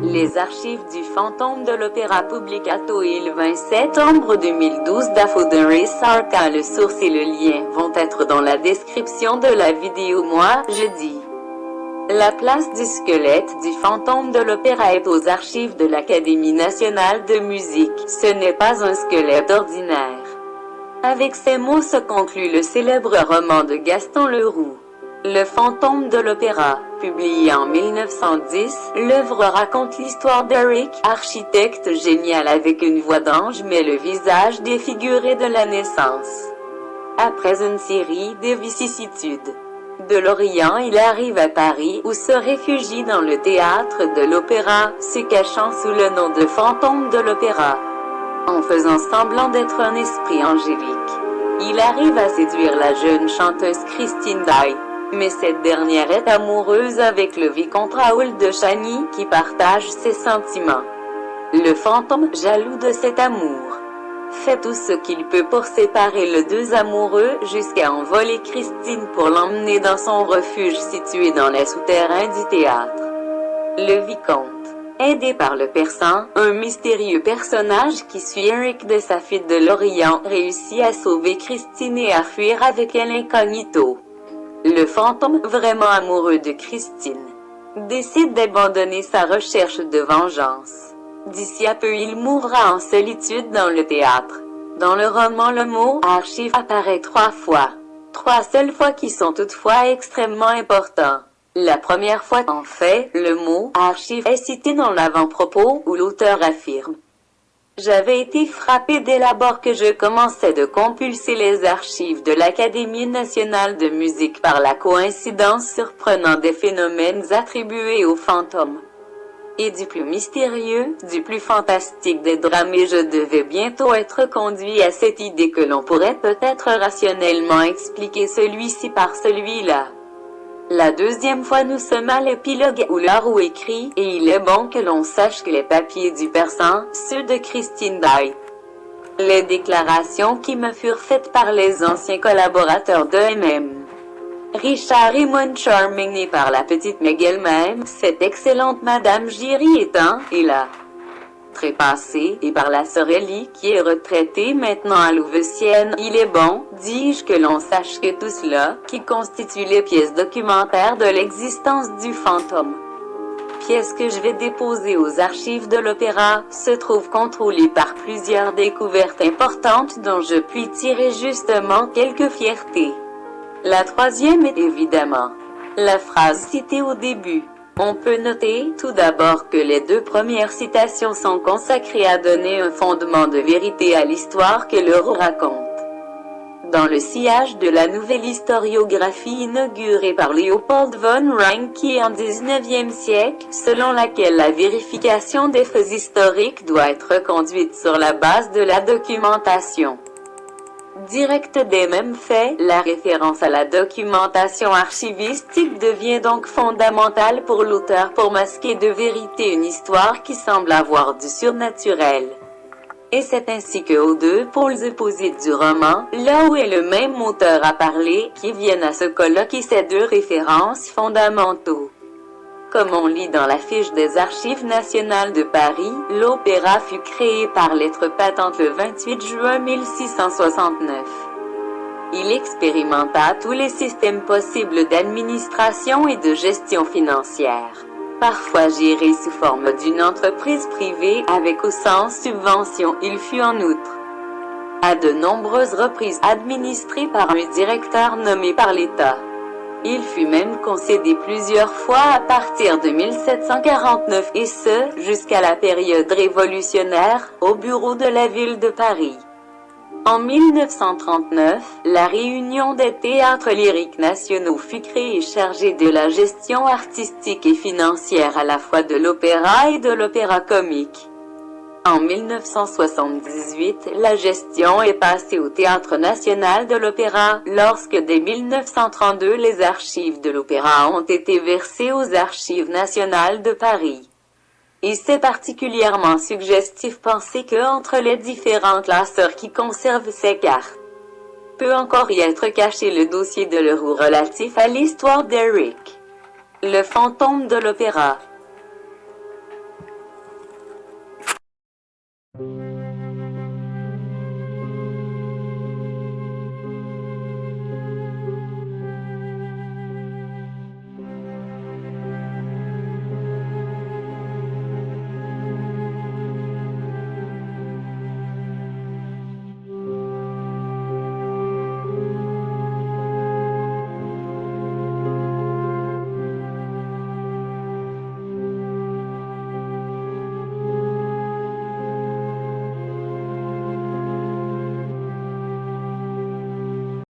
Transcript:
Les archives du fantôme de l'Opéra Pubblicato il 20 septembre 2012 d'Afodari Sarka. Le source et le lien vont être dans la description de la vidéo. Moi, je dis. La place du squelette du fantôme de l'opéra est aux archives de l'Académie nationale de musique. Ce n'est pas un squelette ordinaire. Avec ces mots se conclut le célèbre roman de Gaston Leroux. Le fantôme de l'opéra, publié en 1910, l'œuvre raconte l'histoire d'Eric, architecte génial avec une voix d'ange mais le visage défiguré de la naissance. Après une série de vicissitudes de l'Orient, il arrive à Paris où se réfugie dans le théâtre de l'opéra, se cachant sous le nom de fantôme de l'opéra. En faisant semblant d'être un esprit angélique, il arrive à séduire la jeune chanteuse Christine Daae. Mais cette dernière est amoureuse avec le vicomte Raoul de Chagny qui partage ses sentiments. Le fantôme, jaloux de cet amour, fait tout ce qu'il peut pour séparer les deux amoureux jusqu'à envoler Christine pour l'emmener dans son refuge situé dans les souterrains du théâtre. Le vicomte, aidé par le persan, un mystérieux personnage qui suit Eric de sa fuite de l'Orient, réussit à sauver Christine et à fuir avec elle incognito. Le fantôme, vraiment amoureux de Christine, décide d'abandonner sa recherche de vengeance. D'ici à peu il mourra en solitude dans le théâtre. Dans le roman, le mot « archive » apparaît 3 fois. 3 seules fois qui sont toutefois extrêmement importants. La première fois, en fait, le mot « archive » est cité dans l'avant-propos où l'auteur affirme: j'avais été frappé dès l'abord que je commençais de compulser les archives de l'Académie nationale de musique par la coïncidence surprenante des phénomènes attribués aux fantômes. Et du plus mystérieux, du plus fantastique des drames, et je devais bientôt être conduit à cette idée que l'on pourrait peut-être rationnellement expliquer celui-ci par celui-là. La deuxième fois nous sommes à l'épilogue où Leroux écrit « Et il est bon que l'on sache que les papiers du persan, ceux de Christine Daae, les déclarations qui me furent faites par les anciens collaborateurs de M.M. Richard et Raymond Charming et par la petite Meg elle-même, cette excellente Madame Giry étant, et là, trépassée, et par la sœur Ellie, qui est retraitée maintenant à Louveciennes, il est bon, dis-je, que l'on sache que tout cela, qui constitue les pièces documentaires de l'existence du fantôme, pièces que je vais déposer aux archives de l'opéra, se trouve contrôlées par plusieurs découvertes importantes dont je puis tirer justement quelques fiertés. La troisième est évidemment la phrase citée au début. On peut noter, tout d'abord, que les 2 premières citations sont consacrées à donner un fondement de vérité à l'histoire que Leroux raconte. Dans le sillage de la nouvelle historiographie inaugurée par Leopold von Ranke en 19e siècle, selon laquelle la vérification des faits historiques doit être conduite sur la base de la documentation directe des mêmes faits, la référence à la documentation archivistique devient donc fondamentale pour l'auteur pour masquer de vérité une histoire qui semble avoir du surnaturel. Et c'est ainsi que aux 2 pôles opposés du roman, là où est le même auteur à parler, qui viennent à se colloquer ces 2 références fondamentaux. Comme on lit dans la fiche des Archives nationales de Paris, l'opéra fut créé par lettre patente le 28 juin 1669. Il expérimenta tous les systèmes possibles d'administration et de gestion financière, parfois gérés sous forme d'une entreprise privée avec ou sans subvention. Il fut en outre, à de nombreuses reprises, administré par un directeur nommé par l'État. Il fut même concédé plusieurs fois à partir de 1749 et ce, jusqu'à la période révolutionnaire, au bureau de la ville de Paris. En 1939, la Réunion des théâtres lyriques nationaux fut créée chargée de la gestion artistique et financière à la fois de l'opéra et de l'opéra comique. En 1978, la gestion est passée au Théâtre national de l'Opéra, lorsque dès 1932 les archives de l'opéra ont été versées aux Archives nationales de Paris. Et c'est particulièrement suggestif penser que entre les différents classeurs qui conservent ces cartes, peut encore y être caché le dossier de Leroux relatif à l'histoire d'Eric, le fantôme de l'opéra.